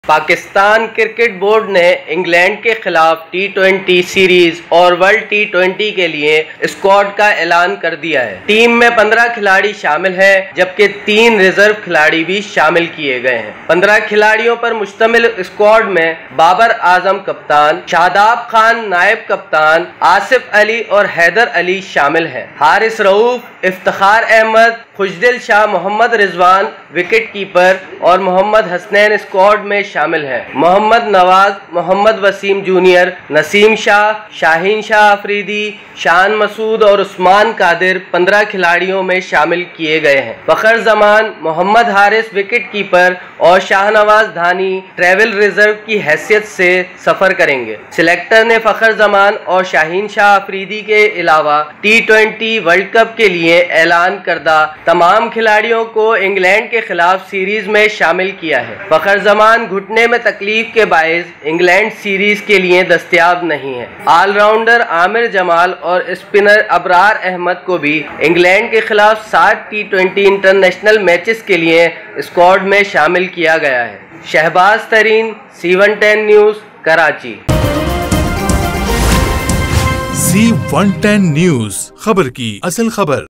Pakistan cricket board ने England के खिलाफ T20 सीरीज और वर्ल्ड T20 के लिए स्क्वाड का ऐलान कर दिया है। टीम में 15 खिलाड़ी शामिल हैं, जबकि 3 रिजर्व खिलाड़ी भी शामिल किए गए हैं। 15 खिलाड़ियों पर मुश्तमिल स्क्वाड में बाबर आजम कप्तान, शादाब खान नायब कप्तान, आसिफ अली और हैदर अली शामिल हैं। हारिस रऊफ, इफ्तिखार अहमद, खुशदिल शाह, मोहम्मद रिजवान विकेट कीपर और मोहम्मद हसनैन स्क्वाड में शामिल हैं। मोहम्मद नवाज, मोहम्मद वसीम जूनियर, नसीम शाह, शाहीन शाह अफरीदी, शान मसूद और उस्मान कादिर 15 खिलाड़ियों में शामिल किए गए हैं। फखर जमान, मोहम्मद हारिस विकेट कीपर और शाहनवाज धानी ट्रैवल रिजर्व की हैसियत से सफर करेंगे। सिलेक्टर ने फखर जमान और शाहीन शाह अफरीदी के अलावा T20 वर्ल्ड कप के लिए ऐलान करदा तमाम खिलाड़ियों को इंग्लैंड के खिलाफ सीरीज में शामिल किया है। फखर जमान घुटने में तकलीफ के बायस इंग्लैंड सीरीज के लिए दस्तयाब नहीं है। ऑलराउंडर आमिर जमाल और स्पिनर अबरार अहमद को भी इंग्लैंड के खिलाफ 7 T20 इंटरनेशनल मैचेस के लिए स्क्वाड में शामिल किया गया है। शहबाज तरीन, C110 news, Karachi. C110 news, खबर की असल खबर।